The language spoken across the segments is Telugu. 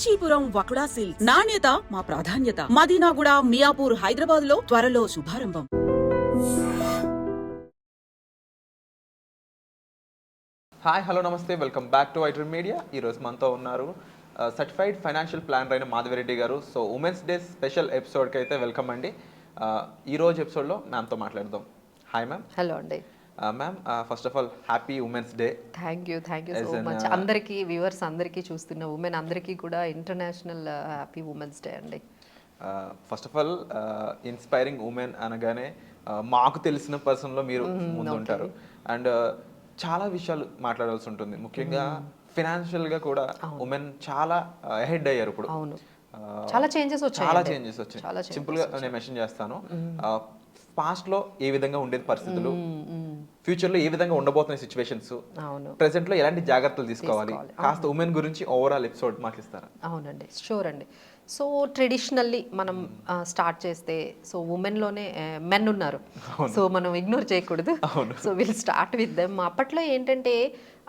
కాంచీపురం వకుడా సిల్క్స్ నాణ్యత మా ప్రాధాన్యత. మదీనాగూడ, మియాపూర్, హైదరాబాద్ లో త్వరలో శుభారంభం. హాయ్, హలో, నమస్తే, welcome back to iDream media. ఈరోజు మనతో ఉన్నారు సర్టిఫైడ్ ఫైనాన్షియల్ ప్లానర్ అయిన మాధవిరెడ్డి గారు. సో ఉమెన్స్ డే స్పెషల్ ఎపిసోడ్కి అయితే వెల్కమ్ అండి. ఈరోజు ఎపిసోడ్లో మ్యామ్తో మాట్లాడదాం. Hi ma'am. హలో అండి. Ma'am, first of all happy women's day. Thank you so much. అందరికీ వ్యూవర్స్ అందరికీ, చూస్తున్న ఉమెన్ అందరికీ కూడా ఇంటర్నేషనల్ హ్యాపీ ఉమెన్స్ డే అండి. First of all inspiring women అనగానే మాకు తెలిసిన పర్సన్లో మీరు ముందు ఉంటారు. అండ్ చాలా విషయాలు మాట్లాడాల్సి ఉంటుంది. ముఖ్యంగా ఫినాన్షియల్గా కూడా ఉమెన్ చాలా అహెడ్ అయ్యారు ఇప్పుడు. అవును, చాలా చేంజెస్ వచ్చాయి. సింపుల్గా నేను మెన్షన్ చేస్తాను. పాస్ట్లో ఏ విధంగా ఉండేది పరిస్థితులు, ఫ్యూచర్లో ఏ విధంగా ఉండబోతున్న సిచ్యువేషన్స్, ప్రెసెంట్లో ఎలాంటి జాగ్రత్తలు తీసుకోవాలి, కాస్త ఉమెన్ గురించి ఓవరాల్ ఎపిసోడ్ మాకు ఇస్తారా? అవునండి, షూర్ అండి. సో ట్రెడిషనల్లీ మనం స్టార్ట్ చేస్తే, సో ఉమెన్లోనే మెన్ ఉన్నారు, సో మనం ఇగ్నోర్ చేయకూడదు. So will start with them. అప్పట్లో ఏంటంటే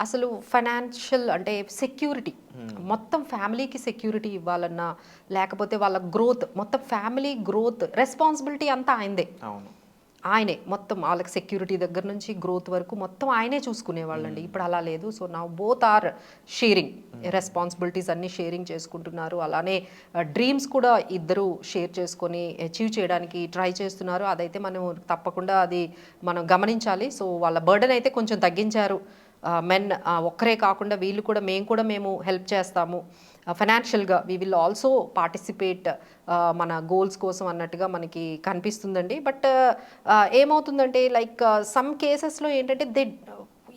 అసలు ఫైనాన్షియల్ అంటే సెక్యూరిటీ, మొత్తం ఫ్యామిలీకి సెక్యూరిటీ ఇవ్వాలన్నా, లేకపోతే వాళ్ళ గ్రోత్, మొత్తం ఫ్యామిలీ గ్రోత్ రెస్పాన్సిబిలిటీ అంతా ఆయనే మొత్తం వాళ్ళకి సెక్యూరిటీ దగ్గర నుంచి గ్రోత్ వరకు మొత్తం ఆయనే చూసుకునేవాళ్ళండి. ఇప్పుడు అలా లేదు. సో నా బోత్ ఆర్ షేరింగ్ రెస్పాన్సిబిలిటీస్, అన్నీ షేరింగ్ చేసుకుంటున్నారు. అలానే డ్రీమ్స్ కూడా ఇద్దరు షేర్ చేసుకొని అచీవ్ చేయడానికి ట్రై చేస్తున్నారు. అదైతే మనం తప్పకుండా అది మనం గమనించాలి. సో వాళ్ళ బర్డెన్ అయితే కొంచెం తగ్గించారు. మెన్ ఒక్కరే కాకుండా వీళ్ళు కూడా, మేము హెల్ప్ చేస్తాము ఫైనాన్షియల్గా, వీ విల్ ఆల్సో పార్టిసిపేట్ మన గోల్స్ కోసం అన్నట్టుగా మనకి కనిపిస్తుందండి. బట్ ఏమవుతుందంటే లైక్ సమ్ కేసెస్లో ఏంటంటే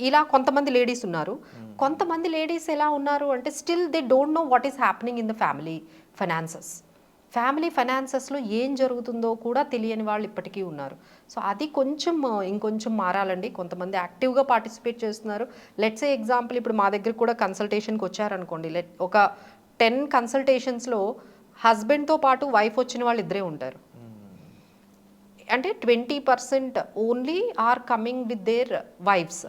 ఇలా కొంతమంది లేడీస్ ఉన్నారు. కొంతమంది లేడీస్ ఎలా ఉన్నారు అంటే still they don't know what is happening in the family ఫైనాన్సెస్లో ఏం జరుగుతుందో కూడా తెలియని వాళ్ళు ఇప్పటికీ ఉన్నారు. సో అది కొంచెం ఇంకొంచెం మారాలండి. కొంతమంది యాక్టివ్గా పార్టిసిపేట్ చేస్తున్నారు. లెట్స్ ఏ ఎగ్జాంపుల్, ఇప్పుడు మా దగ్గర కూడా కన్సల్టేషన్కి వచ్చారనుకోండి, ఒక 10 కన్సల్టేషన్స్లో హస్బెండ్తో పాటు వైఫ్ వచ్చిన వాళ్ళు ఇద్దరే ఉంటారు. అంటే 20% only are coming with their wives.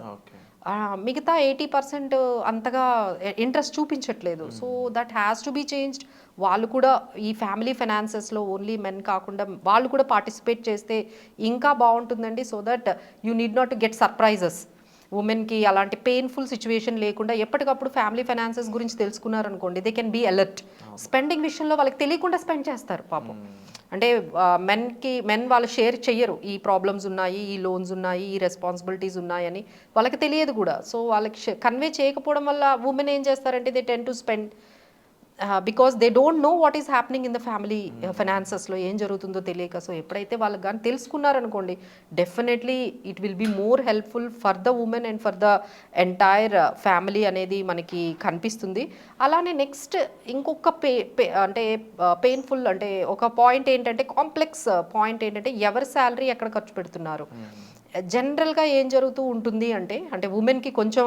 మిగతా 80% అంతగా ఇంట్రెస్ట్ చూపించట్లేదు. So that has to be changed. వాళ్ళు కూడా ఈ ఫ్యామిలీ ఫైనాన్సెస్లో ఓన్లీ మెన్ కాకుండా వాళ్ళు కూడా పార్టిసిపేట్ చేస్తే ఇంకా బాగుంటుందండి. So that you need not get surprises. ఉమెన్కి అలాంటి పెయిన్ఫుల్ సిచ్యువేషన్ లేకుండా ఎప్పటికప్పుడు ఫ్యామిలీ ఫైనాన్సెస్ గురించి తెలుసుకున్నారనుకోండి, they can be alert. Spending విషయంలో వాళ్ళకి తెలియకుండా స్పెండ్ చేస్తారు పాపం. అంటే మెన్ వాళ్ళు షేర్ చెయ్యరు, ఈ ప్రాబ్లమ్స్ ఉన్నాయి, ఈ లోన్స్ ఉన్నాయి, ఈ రెస్పాన్సిబిలిటీస్ ఉన్నాయని వాళ్ళకి తెలియదు కూడా. సో వాళ్ళకి కన్వే చేయకపోవడం వల్ల ఉమెన్ ఏం చేస్తారంటే they tend to spend because they don't know what is happening in the family ఫైనాన్సెస్లో ఏం జరుగుతుందో తెలియక. సో ఎప్పుడైతే వాళ్ళకి కానీ తెలుసుకున్నారనుకోండి, definitely it will be more helpful for the women and for the entire family అనేది మనకి కనిపిస్తుంది. అలానే నెక్స్ట్ ఇంకొక అంటే పెయిన్ఫుల్ అంటే ఒక పాయింట్ ఏంటంటే, కాంప్లెక్స్ పాయింట్ ఏంటంటే ఎవరి శాలరీ ఎక్కడ ఖర్చు పెడుతున్నారు. జనరల్గా ఏం జరుగుతూ ఉంటుంది అంటే ఉమెన్కి కొంచెం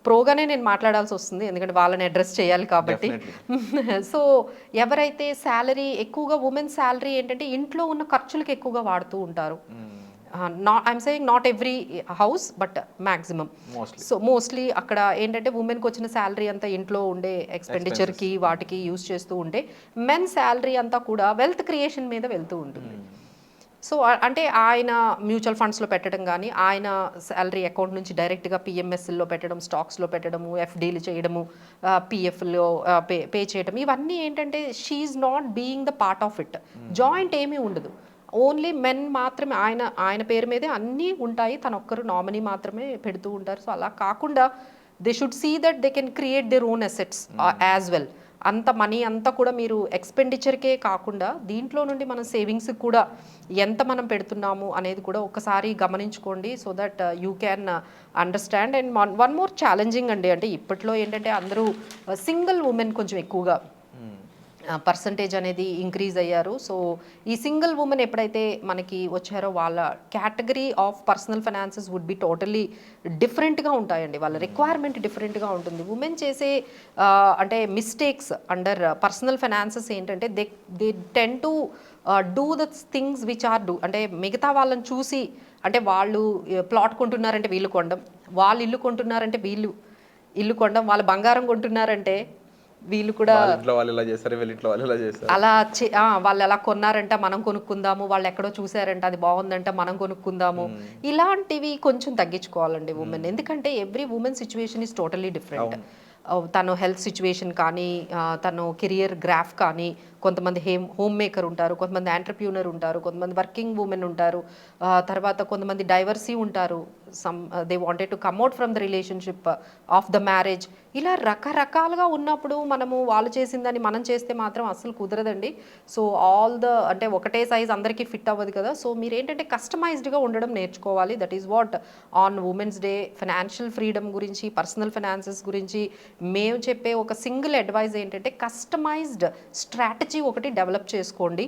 ప్రోగానే నేను మాట్లాడాల్సి వస్తుంది, ఎందుకంటే వాళ్ళని అడ్రస్ చేయాలి కాబట్టి. సో ఎవరైతే శాలరీ ఎక్కువగా, ఉమెన్ శాలరీ ఏంటంటే ఇంట్లో ఉన్న ఖర్చులకు ఎక్కువగా వాడుతూ ఉంటారు. I'm saying not every house but maximum. So mostly అక్కడ ఏంటంటే ఉమెన్కి వచ్చిన శాలరీ అంతా ఇంట్లో ఉండే ఎక్స్పెండిచర్కి వాటికి యూజ్ చేస్తూ ఉంటే, మెన్ శాలరీ అంతా కూడా వెల్త్ క్రియేషన్ మీద వెళ్తూ ఉంటుంది. సో అంటే ఆయన మ్యూచువల్ ఫండ్స్లో పెట్టడం కానీ, ఆయన శాలరీ అకౌంట్ నుంచి డైరెక్ట్గా పిఎంఎస్లో పెట్టడం, స్టాక్స్లో పెట్టడము, ఎఫ్డీలు చేయడము, పిఎఫ్లో పే చేయడం, ఇవన్నీ ఏంటంటే she not being the part of it. Joint ఏమీ ఉండదు, ఓన్లీ మెన్ మాత్రమే. ఆయన పేరు మీదే అన్నీ ఉంటాయి, తన ఒక్కరు నామినీ మాత్రమే పెడుతూ ఉంటారు. సో అలా కాకుండా they should see that they can create their own assets as well. అంత మనీ అంతా కూడా మీరు ఎక్స్పెండిచర్కే కాకుండా దీంట్లో నుండి మనం సేవింగ్స్కి కూడా ఎంత మనం పెడుతున్నాము అనేది కూడా ఒకసారి గమనించుకోండి. So that you can understand. And one more challenging అండి, అంటే ఇప్పట్లో ఏంటంటే అందరూ సింగిల్ ఉమెన్ కొంచెం ఎక్కువగా పర్సంటేజ్ అనేది ఇంక్రీజ్ అయ్యారు. సో ఈ సింగిల్ ఉమెన్ ఎప్పుడైతే మనకి వచ్చారో వాళ్ళ category of personal finances would be totally డిఫరెంట్గా ఉంటాయండి. వాళ్ళ రిక్వైర్మెంట్ డిఫరెంట్గా ఉంటుంది. ఉమెన్ చేసే అంటే మిస్టేక్స్ అండర్ పర్సనల్ ఫైనాన్సెస్ ఏంటంటే they tend to do the things which are do. అంటే మిగతా వాళ్ళని చూసి, అంటే వాళ్ళు ప్లాట్ కొంటున్నారంటే వీళ్ళు కొనడం, వాళ్ళు ఇల్లు కొంటున్నారంటే వీళ్ళు ఇల్లు కొనడం, వాళ్ళు బంగారం కొంటున్నారంటే వీళ్ళు కూడా వాళ్ళ ఇంట్లో వాళ్ళు ఇలా చేస్తారు, వీళ్ళ ఇంట్లో వాళ్ళు ఇలా చేస్తారు. అలా వాళ్ళు ఎలా కొన్నారంట మనం కొనుక్కుందాము, వాళ్ళు ఎక్కడో చూసారంట అది బాగుందంట మనం కొనుక్కుందాము, ఇలాంటివి కొంచెం తగ్గించుకోవాలండి ఉమెన్. ఎందుకంటే every women situation is totally different. తను హెల్త్ సిచ్యువేషన్ కానీ, తను కెరియర్ గ్రాఫ్ కానీ, కొంతమంది హోమ్ మేకర్ ఉంటారు, కొంతమంది ఆంటర్ప్యూనర్ ఉంటారు, కొంతమంది వర్కింగ్ ఉమెన్ ఉంటారు, తర్వాత కొంతమంది డైవర్సీ ఉంటారు, they wanted to కమ్అట్ from the relationship of the marriage. ఇలా రకరకాలుగా ఉన్నప్పుడు మనము వాళ్ళు చేసిందని మనం చేస్తే మాత్రం అస్సలు కుదరదండి. సో అంటే ఒకటే సైజ్ అందరికీ ఫిట్ అవ్వదు కదా. సో మీరు ఏంటంటే కస్టమైజ్డ్గా ఉండడం నేర్చుకోవాలి. That is what on women's day financial freedom గురించి, పర్సనల్ ఫైనాన్సెస్ గురించి మేము చెప్పే ఒక సింగిల్ అడ్వైజ్ ఏంటంటే కస్టమైజ్డ్ స్ట్రాటజీ ఒకటి డెవలప్ చేసుకోండి.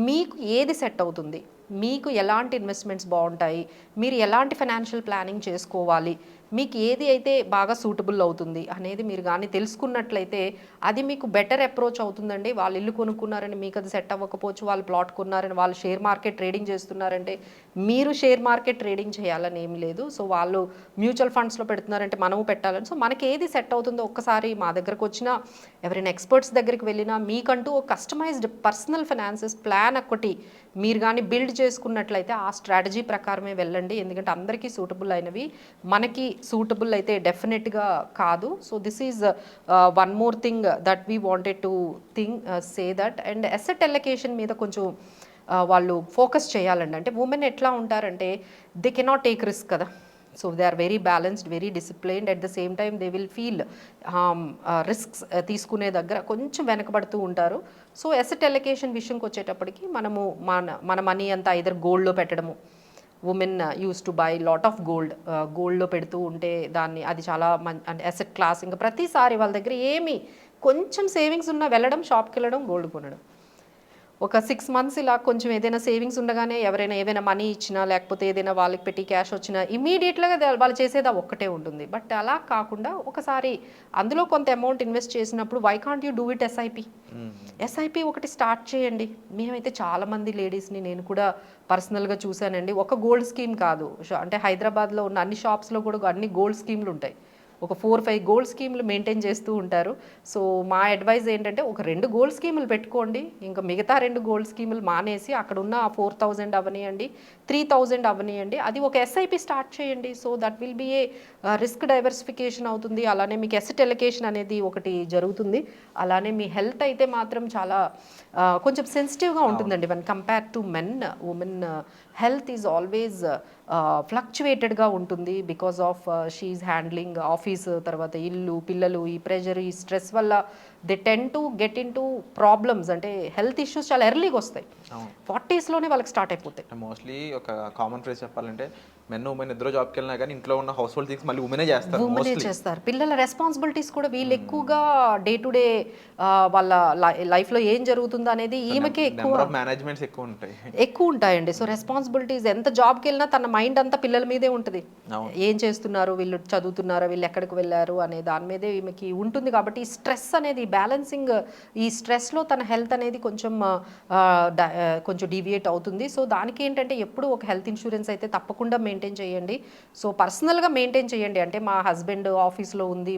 మీకు ఏది సెట్ అవుతుంది, మీకు ఎలాంటి ఇన్వెస్ట్మెంట్స్ బాగుంటాయి, మీరు ఎలాంటి ఫైనాన్షియల్ ప్లానింగ్ చేసుకోవాలి, మీకు ఏది అయితే బాగా సూటబుల్ అవుతుంది అనేది మీరు కానీ తెలుసుకున్నట్లయితే అది మీకు బెటర్ అప్రోచ్ అవుతుందండి. వాళ్ళు ఇల్లు కొనుక్కున్నారని మీకు అది సెట్ అవ్వకపోవచ్చు, వాళ్ళు ప్లాట్ కొన్నారని, వాళ్ళు షేర్ మార్కెట్ ట్రేడింగ్ చేస్తున్నారంటే మీరు షేర్ మార్కెట్ ట్రేడింగ్ చేయాలని ఏమి లేదు. సో వాళ్ళు మ్యూచువల్ ఫండ్స్లో పెడుతున్నారంటే మనము పెట్టాలని. సో మనకి ఏది సెట్ అవుతుందో ఒక్కసారి మా దగ్గరకు వచ్చినా, ఎవరైనా ఎక్స్పర్ట్స్ దగ్గరికి వెళ్ళినా, మీకంటూ ఒక కస్టమైజ్డ్ పర్సనల్ ఫైనాన్సెస్ ప్లాన్ ఒకటి మీరు కానీ బిల్డ్ చేసుకున్నట్లయితే ఆ స్ట్రాటజీ ప్రకారమే వెళ్ళండి. ఎందుకంటే అందరికీ సూటబుల్ అయినవి మనకి సూటబుల్ అయితే డెఫినెట్గా కాదు. So this is one more thing that we wanted to say that. And asset allocation మీద కొంచెం వాళ్ళు ఫోకస్ చేయాలండి. అంటే ఉమెన్ ఎట్లా ఉంటారంటే దే కెనాట్ టేక్ రిస్క్ కదా. So they are very balanced, very disciplined. At the same time they will feel risks తీసుకునే దగ్గర కొంచెం వెనకబడుతూ ఉంటారు. సో అసెట్ అలొకేషన్ విషయంకి వచ్చేటప్పటికి మనము మన మనీ అంతా ఐదర్ గోల్డ్లో పెట్టడము. Women use to buy lot of గోల్డ్లో పెడుతూ ఉంటే దాన్ని అది చాలా అంటే అసెట్ క్లాస్. ఇంకా ప్రతిసారి వాళ్ళ దగ్గర ఏమి కొంచెం సేవింగ్స్ ఉన్నా వెళ్ళడం, షాప్కి వెళ్ళడం, గోల్డ్ కొనడం. ఒక 6 months ఇలా కొంచెం ఏదైనా సేవింగ్స్ ఉండగానే ఎవరైనా ఏదైనా మనీ ఇచ్చినా, లేకపోతే ఏదైనా వాళ్ళకి పెట్టి క్యాష్ వచ్చినా ఇమీడియట్గా వాళ్ళు చేసేది ఒక్కటే ఉంటుంది. బట్ అలా కాకుండా ఒకసారి అందులో కొంత అమౌంట్ ఇన్వెస్ట్ చేసినప్పుడు why can't you do it SIP ఒకటి స్టార్ట్ చేయండి. మేమైతే చాలామంది లేడీస్ని నేను కూడా పర్సనల్గా చూశానండి. ఒక గోల్డ్ స్కీమ్ కాదు, అంటే హైదరాబాద్లో ఉన్న అన్ని షాప్స్లో కూడా అన్ని గోల్డ్ స్కీమ్లు ఉంటాయి. ఒక 4-5 గోల్డ్ స్కీమ్లు మెయింటైన్ చేస్తూ ఉంటారు. సో మా అడ్వైజ్ ఏంటంటే ఒక 2 గోల్డ్ స్కీములు పెట్టుకోండి, ఇంకా మిగతా 2 గోల్డ్ స్కీములు మానేసి అక్కడ ఉన్న 4,000 అవనియండి, 3,000 అవనియండి, అది ఒక ఎస్ఐపి స్టార్ట్ చేయండి. So that will be A risk diversification అవుతుంది. అలానే మీకు అసెట్ అలొకేషన్ అనేది ఒకటి జరుగుతుంది. అలానే మీ హెల్త్ అయితే మాత్రం చాలా కొంచెం సెన్సిటివ్గా ఉంటుందండి when compare to men. Women health is always ఫ్లక్చువేటెడ్గా ఉంటుంది because of she handling office, తర్వాత ఇల్లు, పిల్లలు, ఈ ప్రెషర్, ఈ స్ట్రెస్ వల్ల they tend to get into problems. అంటే హెల్త్ ఇష్యూస్ చాలా ఎర్లీగా వస్తాయి, 40sలోనే వాళ్ళకి స్టార్ట్ అయిపోతాయి. మోస్ట్లీ ఒక కామన్ ఫ్రేజ్ చెప్పాలంటే మెన్ ఉమెన్ ఇద్దరు జాబ్కి వెళ్ళినా కానీ ఇంట్లో ఉన్న హౌస్ హోల్డ్ థింగ్స్ మళ్ళీ ఉమెనే చేస్తారు. పిల్లల రెస్పాన్సిబిలిటీస్ కూడా వీళ్ళు ఎక్కువగా డే టు డే వాళ్ళ లైఫ్లో ఏం జరుగుతుందో అనేది ఈమెకే ఎక్కువ ఉంటాయండి. సో రెస్పాన్సిబిలిటీస్ ఎంత జాబ్కి వెళ్ళినా తన మైండ్ అంతా పిల్లల మీదే ఉంటుంది. ఏం చేస్తున్నారు వీళ్ళు, చదువుతున్నారా వీళ్ళు, ఎక్కడికి వెళ్ళారు అనే దాని మీదే ఈమెకి ఉంటుంది. కాబట్టి ఈ స్ట్రెస్ అనేది బ్యాలెన్సింగ్, ఈ స్ట్రెస్లో తన హెల్త్ అనేది కొంచెం డీవియేట్ అవుతుంది. సో దానికి ఏంటంటే ఎప్పుడు ఒక హెల్త్ ఇన్సూరెన్స్ అయితే తప్పకుండా మెయింటైన్ చేయండి. సో పర్సనల్గా మెయింటైన్ చేయండి. అంటే మా హస్బెండ్ ఆఫీస్లో ఉంది,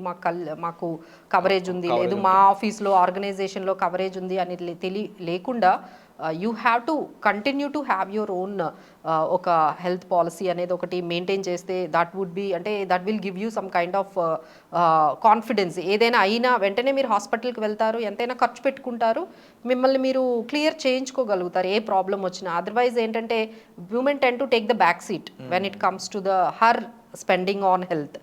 మాకు కవరేజ్ ఉంది, లేదు మా ఆఫీస్లో ఆర్గనైజేషన్లో కవరేజ్ ఉంది అని లేకుండా you have to continue to have your own ఒక హెల్త్ పాలసీ అనేది ఒకటి మెయింటైన్ చేస్తే దట్ వుడ్ బి, అంటే that will give you some kind of confidence. ఏదైనా అయినా వెంటనే మీరు హాస్పిటల్కి వెళ్తారు, ఎంతైనా ఖర్చు పెట్టుకుంటారు, మిమ్మల్ని మీరు క్లియర్ చేయించుకోగలుగుతారు ఏ ప్రాబ్లం వచ్చినా. అదర్వైజ్ ఏంటంటే women ten to take the back seat when it comes to the her spending on health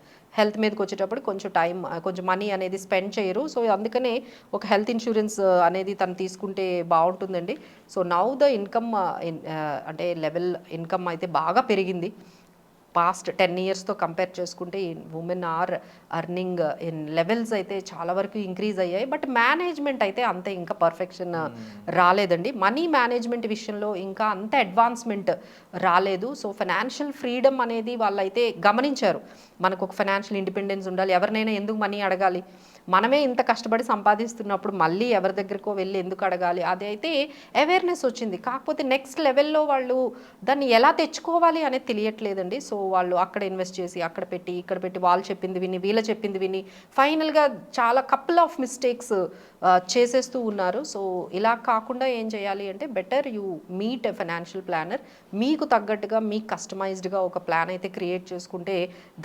మీదకి వచ్చేటప్పుడు కొంచెం మనీ అనేది స్పెండ్ చేయరు. సో అందుకనే ఒక హెల్త్ ఇన్సూరెన్స్ అనేది తను తీసుకుంటే బాగుంటుందండి. సో నౌ ద ఇన్కమ్ అంటే లెవెల్ ఇన్కమ్ అయితే బాగా పెరిగింది. పాస్ట్ 10 yearsతో కంపేర్ చేసుకుంటే women are earning in levels అయితే చాలా వరకు ఇంక్రీజ్ అయ్యాయి. బట్ మేనేజ్మెంట్ అయితే అంతే ఇంకా పర్ఫెక్షన్ రాలేదండి. మనీ మేనేజ్మెంట్ విషయంలో ఇంకా అంత అడ్వాన్స్మెంట్ రాలేదు. సో ఫైనాన్షియల్ ఫ్రీడమ్ అనేది వాళ్ళైతే గమనించారు. మనకు ఒక ఫైనాన్షియల్ ఇండిపెండెన్స్ ఉండాలి, ఎవరినైనా ఎందుకు మనీ అడగాలి, మనమే ఇంత కష్టపడి సంపాదిస్తున్నప్పుడు మళ్ళీ ఎవరి దగ్గరకో వెళ్ళి ఎందుకు అడగాలి, అది అయితే అవేర్నెస్ వచ్చింది. కాకపోతే నెక్స్ట్ లెవెల్లో వాళ్ళు దాన్ని ఎలా తెచ్చుకోవాలి అనేది తెలియట్లేదండి. సో వాళ్ళు అక్కడ ఇన్వెస్ట్ చేసి అక్కడ పెట్టి ఇక్కడ పెట్టి వాళ్ళు చెప్పింది విని వీళ్ళ చెప్పింది విని ఫైనల్గా చాలా కపుల్ ఆఫ్ మిస్టేక్స్ చేసేస్తూ ఉన్నారు. సో ఇలా కాకుండా ఏం చేయాలి అంటే better you meet a financial planner. మీకు తగ్గట్టుగా మీకు కస్టమైజ్డ్గా ఒక ప్లాన్ అయితే క్రియేట్ చేసుకుంటే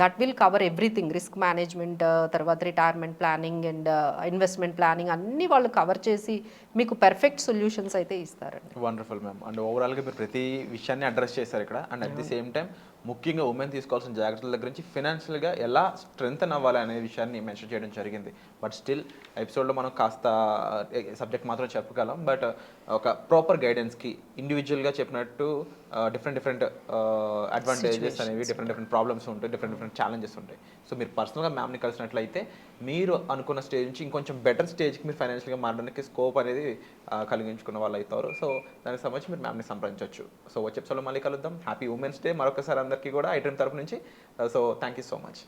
that will cover everything. Risk management, తర్వాత retirement planning and investment planning అన్నీ వాళ్ళు కవర్ చేసి మీకు పర్ఫెక్ట్ సొల్యూషన్స్ అయితే ఇస్తారండి. Wonderful ma'am. అండ్ ఓవరాల్గా మీరు ప్రతి విషయాన్ని అడ్రస్ చేశారు ఇక్కడ. And at the same time ముఖ్యంగా ఉమెన్ తీసుకోవాల్సిన జాగ్రత్తల దగ్గర నుంచి ఫినాన్షియల్గా ఎలా స్ట్రెంగ్తన్ అవ్వాలి అనే విషయాన్ని మెన్షన్ చేయడం జరిగింది. బట్ స్టిల్ ఎపిసోడ్లో మనం కాస్త సబ్జెక్ట్ మాత్రం చెప్పగలం. బట్ ఒక ప్రాపర్ గైడెన్స్కి ఇండివిజువల్గా చెప్పినట్టు డిఫరెంట్ అడ్వాంటేజెస్ అనేవి, డిఫరెంట్ ప్రాబ్లమ్స్ ఉంటాయి, డిఫరెంట్ ఛాలెంజెస్ ఉంటాయి. సో మీరు పర్సనల్గా మ్యామ్ని కలిసినట్లయితే మీరు అనుకున్న స్టేజ్ నుంచి ఇంకొంచెం బెటర్ స్టేజ్కి మీరు ఫైనాన్షియల్గా మారడానికి స్కోప్ అనేది కలిగించుకున్న వాళ్ళు అవుతారు. సో దానికి సంబంధించి మీరు మ్యామ్ని సంప్రదించవచ్చు. సో వచ్చే ఎపిసోడ్లో మళ్ళీ కలుద్దాం. హ్యాపీ ఉమెన్స్ డే మరొకసారి అందరికీ కూడా ఐటమ్ తరపు నుంచి. So thank you so much.